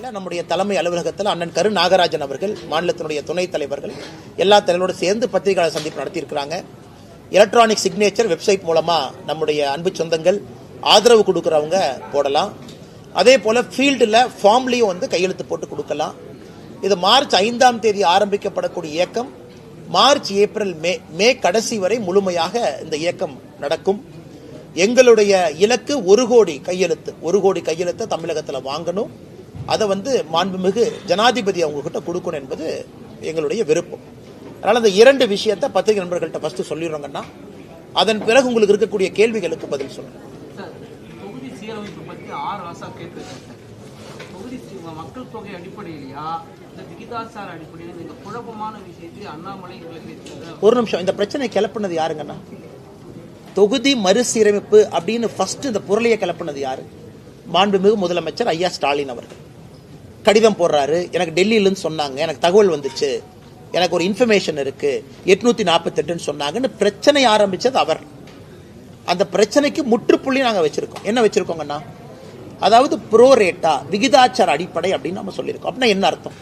அடிப்படையில் நம்முடைய தலைமை அலுவலகத்தில் அண்ணன் கரு நாகராஜன் அவர்கள், மாநிலத்தினுடைய துணைத் தலைவர்கள், எல்லா தலைவரோடு சேர்ந்து பத்திரிகையாளர் சந்திப்பு நடத்தியிருக்கிறாங்க. எலக்ட்ரானிக் சிக்னேச்சர் வெப்சைட் மூலமாக நம்முடைய அன்பு சொந்தங்கள் ஆதரவு கொடுக்குறவங்க போடலாம். அதே போல் ஃபீல்டில் ஃபார்ம்லேயும் வந்து கையெழுத்து போட்டு கொடுக்கலாம். இது மார்ச் 5ஆம் தேதி ஆரம்பிக்கப்படக்கூடிய இயக்கம் மார்ச், ஏப்ரல், மே கடைசி வரை முழுமையாக இந்த இயக்கம் நடக்கும். எங்களுடைய இலக்கு 1 கோடி கையெழுத்தை தமிழகத்தில் வாங்கணும். அதை வந்து மாண்புமிகு ஜனாதிபதி அவங்ககிட்ட கொடுக்கணும் என்பது எங்களுடைய விருப்பம். அதனால் அந்த 2 விஷயத்தை பத்திரிகை நண்பர்கள்ட்ட ஃபர்ஸ்ட் சொல்லிடுறோங்கன்னா, அதன் பிறகு உங்களுக்கு இருக்கக்கூடிய கேள்விகளுக்கு பதில் சொல்லுங்க. தொகுதி சீரமைப்பு பற்றி தொகுதி மக்கள் தொகை அடிப்படையிலையா இந்த விகிதாச்சார அடிப்படையில் இந்த குழப்பமான விஷயத்தை அண்ணாமலை ஒரு நிமிஷம், இந்த பிரச்சனை கிளப்புனது யாருங்கன்னா, தொகுதி மறுசீரமைப்பு அப்படின்னு ஃபர்ஸ்ட் இந்த பொருளையை கிளப்புனது யாரு? மாண்புமிகு முதலமைச்சர் ஐயா ஸ்டாலின் அவர்கள் கடிதம் போடுறாரு. எனக்கு டெல்லியிலிருந்து சொன்னாங்க, எனக்கு தகவல் வந்துச்சு, எனக்கு ஒரு இன்ஃபர்மேஷன் இருக்கு, 848 சொன்னாங்கன்னு பிரச்சனை ஆரம்பிச்சது அவர். அந்த பிரச்சனைக்கு முற்றுப்புள்ளி நாங்க வச்சிருக்கோம். என்ன வச்சிருக்கோங்கன்னா, அதாவது ப்ரோரேட்டா விகிதாச்சார அடிப்படை அப்படின்னு நம்ம சொல்லியிருக்கோம். அப்படின்னா என்ன அர்த்தம்?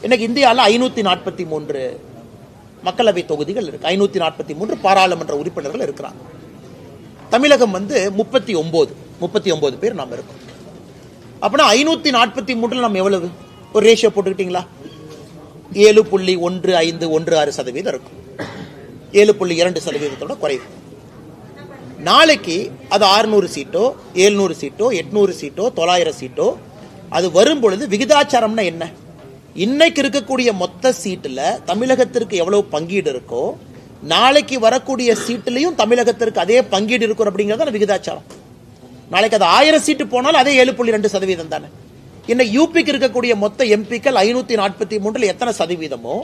இன்னைக்கு இந்தியாவில் 543 மக்களவை தொகுதிகள் இருக்கு, 543 பாராளுமன்ற உறுப்பினர்கள் இருக்கிறாங்க. தமிழகம் வந்து 39 பேர் நாம் இருக்கோம். அப்படின்னா 543 நம்ம எவ்வளவு ஒரு ரேஷியோ போட்டுக்கிட்டீங்களா? 7.1516% இருக்கும். 7.2% குறைவு. நாளைக்கு அது 600 சீட்டோ 700 சீட்டோ 800 சீட்டோ 900 சீட்டோ அது வரும் பொழுது விகிதாச்சாரம்னா என்ன? இன்னைக்கு இருக்கக்கூடிய மொத்த சீட்டுல தமிழகத்திற்கு எவ்வளவு பங்கீடு இருக்கோ நாளைக்கு வரக்கூடிய சீட்டுலையும் தமிழகத்திற்கு அதே பங்கீடு இருக்கும் அப்படிங்கறத விகிதாச்சாரம். நாளைக்கு அது 1000 சீட்டு போனாலும் அதே 7.2% தானே. இன்னைக்கு யூபிக்கு இருக்கக்கூடிய மொத்த எம்பிக்கள் 543 எத்தனை சதவீதமோ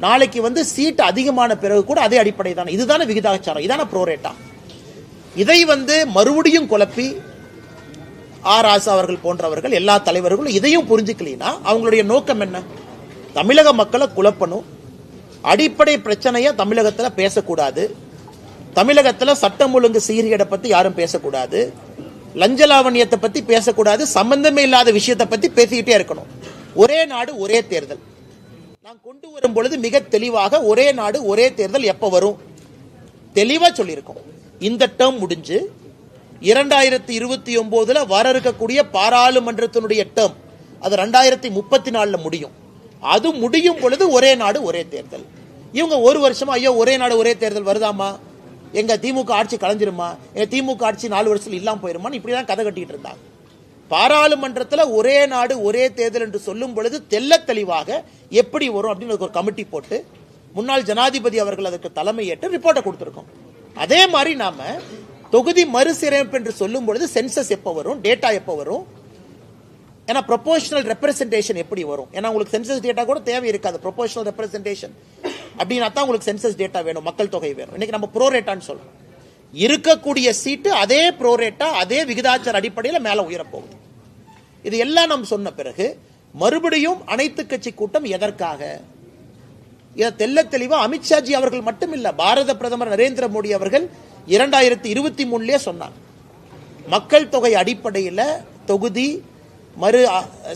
நாளைக்கு வந்து சீட் அதிகமான பிறகு கூட அதே அடிப்படை தானே. இதுதானே விகிதாச்சாரம், இதான ப்ரோரேட்டா. இதை வந்து மறுபடியும் குழப்பி ராசா அவர்கள் போன்றவர்கள் எல்லா தலைவர்களும் இதையும் புரிஞ்சுக்கலனா அவங்களுடைய நோக்கம் என்ன? தமிழக மக்களை குழப்பணும், அடிப்படை பிரச்சனையை தமிழகத்தில் பேசக்கூடாது, தமிழகத்தில் சட்டம் ஒழுங்கு சீர்கேடை பத்தி யாரும் பேசக்கூடாது, லஞ்சலாவணியத்தை பத்தி பேசக்கூடாது, சம்பந்தமே இல்லாத விஷயத்தை பத்தி பேசிக்கிட்டே இருக்கணும். ஒரே நாடு ஒரே தேர்தல் நான் கொண்டு வரும் பொழுது மிக தெளிவாக ஒரே நாடு ஒரே தேர்தல் எப்ப வரும் தெளிவா சொல்லியிருக்கோம். இந்த டேர்ம் முடிஞ்சு 2029 வர இருக்கக்கூடிய பாராளுமன்றத்தினுடைய டேர்ம் அது 2034 முடியும். அது முடியும் பொழுது ஒரே நாடு ஒரே தேர்தல். இவங்க ஒரு வருஷமா ஐயோ ஒரே நாடு ஒரே தேர்தல் வருதாமா, எங்க திமுக ஆட்சி கலைஞ்சிருமா, எங்க திமுக ஆட்சி 4 வருஷத்துல இல்லாம போயிருமா, இப்படிதான் கதை கட்டிட்டு இருந்தாங்க. பாராளுமன்றத்தில் ஒரே நாடு ஒரே தேர்தல் என்று சொல்லும் பொழுது தெல்ல தெளிவாக எப்படி வரும் அப்படின்னு ஒரு கமிட்டி போட்டு முன்னாள் ஜனாதிபதி அவர்கள் அதற்கு தலைமை ஏற்று ரிப்போர்ட்டை கொடுத்திருக்கோம். அதே மாதிரி நாம தொகுதி மறுசீரமைப்பு என்று சொல்லும் பொழுது சென்சஸ் எப்ப வரும், டேட்டா எப்ப வரும், ஏன்னா ப்ரொபோஷனல் ரெப்ரசன்டேஷன் எப்படி வரும், ஏன்னா உங்களுக்கு சென்சஸ் டேட்டா கூட தேவை இருக்காது. ப்ரொபோஷனல் ரெப்ரசன்டேஷன் அப்படின்னா தான் உங்களுக்கு சென்சஸ் டேட்டா வேணும், மக்கள் தொகை வேணும். இன்னைக்கு நம்ம ப்ரோரேட்டான்னு சொல்றோம். இருக்கக்கூடிய சீட்டு அதே ப்ரோரேட்டா அதே விகிதாச்சார அடிப்படையில் மேல உயரப்போகுது. இது எல்லாம் நம்ம சொன்ன பிறகு மறுபடியும் அனைத்து கட்சி கூட்டம் எதற்காக? இதை தெல்ல தெளிவா அமித்ஷாஜி அவர்கள் மட்டும் இல்ல, பாரத பிரதமர் நரேந்திர மோடி அவர்கள் 2023 சொன்னாங்க, மக்கள் தொகை அடிப்படையில் தொகுதி மறு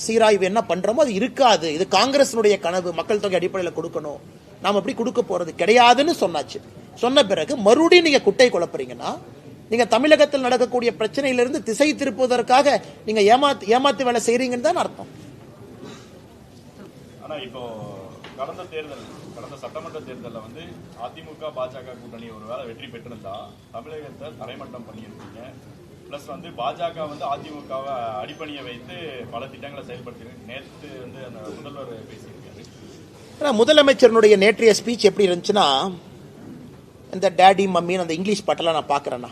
சீராய்வு என்ன பண்றோமோ அது இருக்காது, இது காங்கிரசினுடைய கனவு, மக்கள் தொகை அடிப்படையில் கொடுக்கணும், நாம் அப்படி கொடுக்க போறது கிடையாதுன்னு சொன்னாச்சு. சொன்ன பிறகு மறுபடியும் நீங்க குட்டை குழப்பறீங்கன்னா நீங்க தமிழகத்தில் நடக்கக்கூடிய பிரச்சனையிலிருந்து திசை திருப்புவதற்காக நீங்க ஏமாத்து வேலை செய்றீங்கன்னு தான் அர்த்தம். ஆனா இப்போ கடந்த சட்டமன்ற தேர்தலில் வந்து அதிமுக பாஜக கூட்டணி ஒருவேளை வெற்றி பெற்றிருந்தா தமிழகத்தை தரைமட்டம் பண்ணியிருக்கீங்க. பிளஸ் வந்து பாஜக வந்து அதிமுகவை அடிப்பணியை வைத்து பல திட்டங்களை செயல்படுத்திருக்கு. நேற்று வந்து அந்த முதல்வர் பேசியிருக்காரு. முதலமைச்சருடைய நேற்றைய ஸ்பீச் எப்படி இருந்துச்சுன்னா, இந்த டேடி மம்மின்னு அந்த இங்கிலீஷ் பாட்டெல்லாம் நான் பார்க்குறேன்னா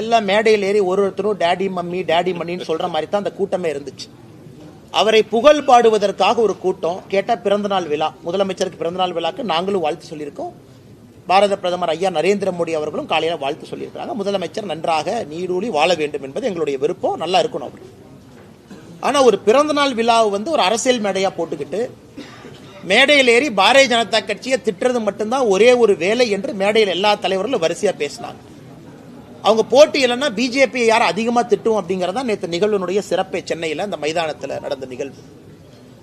எல்லாம் மேடையில் ஏறி ஒருத்தரும் டேடி மம்மி டேடி மம்மின்னு சொல்ற மாதிரி தான் அந்த கூட்டமே இருந்துச்சு. அவரை புகழ் பாடுவதற்காக ஒரு கூட்டம். கேட்டால் பிறந்தநாள் விழா, முதலமைச்சருக்கு பிறந்தநாள் விழாக்கு நாங்களும் வாழ்த்து சொல்லியிருக்கோம். பாரத பிரதமர் ஐயா நரேந்திர மோடி அவர்களும் காலையில் வாழ்த்து சொல்லியிருக்கிறாங்க. முதலமைச்சர் நன்றாக நீடூழி வாழ வேண்டும் என்பது எங்களுடைய விருப்பம், நல்லா இருக்கணும் அவர். ஆனால் ஒரு பிறந்தநாள் விழாவை வந்து ஒரு அரசியல் மேடையாக போட்டுக்கிட்டு மேடையில் ஏறி பாரதிய ஜனதா கட்சியை திட்டுறது மட்டும்தான் ஒரே ஒரு வேலை என்று மேடையில் எல்லா தலைவர்களும் வரிசையாக பேசினாங்க. அவங்க போட்டி இல்லைன்னா பிஜேபி யாரை அதிகமா திட்டும் அப்படிங்கறதா நேற்று நிகழ்வினுடைய சிறப்பே. சென்னையில் அந்த மைதானத்தில் நடந்த நிகழ்வு.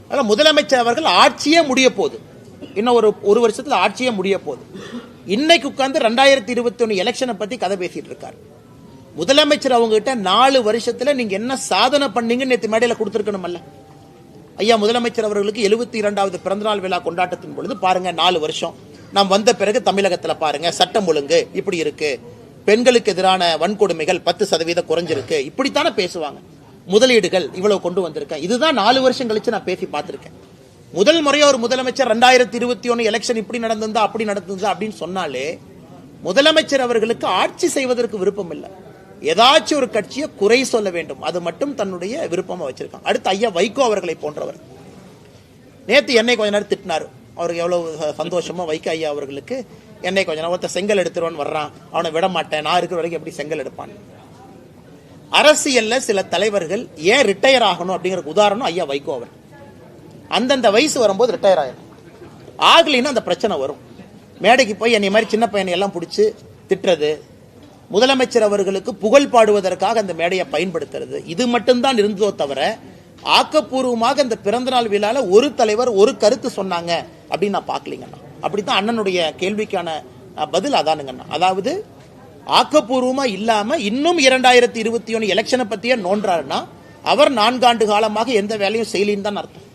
அதனால முதலமைச்சர் அவர்கள் ஆட்சியே முடிய போகுது, இன்னும் ஒரு வருஷத்துல ஆட்சியே முடிய போகுது. இன்னைக்கு உட்கார்ந்து 2021 எலெக்ஷனை பத்தி கதை பேசிட்டு இருக்காரு. முதலமைச்சர் அவங்க கிட்ட 4 வருஷத்துல நீங்க என்ன சாதனை பண்ணீங்கன்னு நேற்று மேடையில கொடுத்திருக்கணும்ல. ஐயா முதலமைச்சர் அவர்களுக்கு 72வது பிறந்தநாள் விழா கொண்டாட்டத்தின் பொழுது பாருங்க 4 வருஷம் நாம் வந்த பிறகு தமிழகத்துல பாருங்க சட்டம் ஒழுங்கு இப்படி இருக்கு, பெண்களுக்கு எதிரான வன்கொடுமைகள் 10% குறைஞ்சிருக்கு, இப்படித்தானே பேசுவாங்க. முதலீடுகள் இவ்வளவு கொண்டு வந்திருக்கேன். இதுதான் 4 வருஷம் கழிச்சு நான் பேசி பார்த்திருக்கேன். முதல் முறையா ஒரு முதலமைச்சர் 2021 எலெக்ஷன் இப்படி நடந்ததா அப்படி நடந்ததா அப்படின்னு சொன்னாலே முதலமைச்சர் அவர்களுக்கு ஆட்சி செய்வதற்கு விருப்பம் இல்லை. ஏதாச்சும் ஒரு கட்சியை குறை சொல்ல வேண்டும், அது மட்டும் தன்னுடைய விருப்பமா வச்சிருக்காங்க. அடுத்து ஐயா வைகோ அவர்களை போன்றவர் நேத்து என்னை கொஞ்ச நேரம் திட்டினார். அவருக்கு எவ்வளவு சந்தோஷமா வைகோ ஐயா அவர்களுக்கு என்னை கொஞ்ச நேரம் ஒருத்தர் செங்கல் எடுத்துருவான்னு வர்றான், அவனை விட மாட்டேன், நான் இருக்கிற வரைக்கும் எப்படி செங்கல் எடுப்பான். அரசியல்ல சில தலைவர்கள் ஏன் ரிட்டையர் ஆகணும் அப்படிங்கிற உதாரணம் ஐயா வைகோ அவர். அந்தந்த வயசு வரும்போது ரிட்டையர் ஆயிடும், ஆகலின்னா அந்த பிரச்சனை வரும். மேடைக்கு போய் என்னை மாதிரி சின்ன பையனை எல்லாம் பிடிச்சி திட்டுறது, முதலமைச்சர் அவர்களுக்கு புகழ் பாடுவதற்காக அந்த மேடையை பயன்படுத்துறது, இது மட்டும்தான் இருந்ததோ தவிர ஆக்கப்பூர்வமாக அந்த பிறந்தநாள் விழால ஒரு தலைவர் ஒரு கருத்து சொன்னாங்க அப்படின்னு நான் பார்க்கலீங்கண்ணா. அப்படித்தான் அண்ணனுடைய கேள்விக்கான பதில் அதானுங்கண்ணா. அதாவது ஆக்கப்பூர்வமா இல்லாம இன்னும் 2021 எலெக்ஷனை பத்தியே நோன்றாருன்னா அவர் 4 ஆண்டு காலமாக எந்த வேலையும் செய்யலின்னு தான் அர்த்தம்.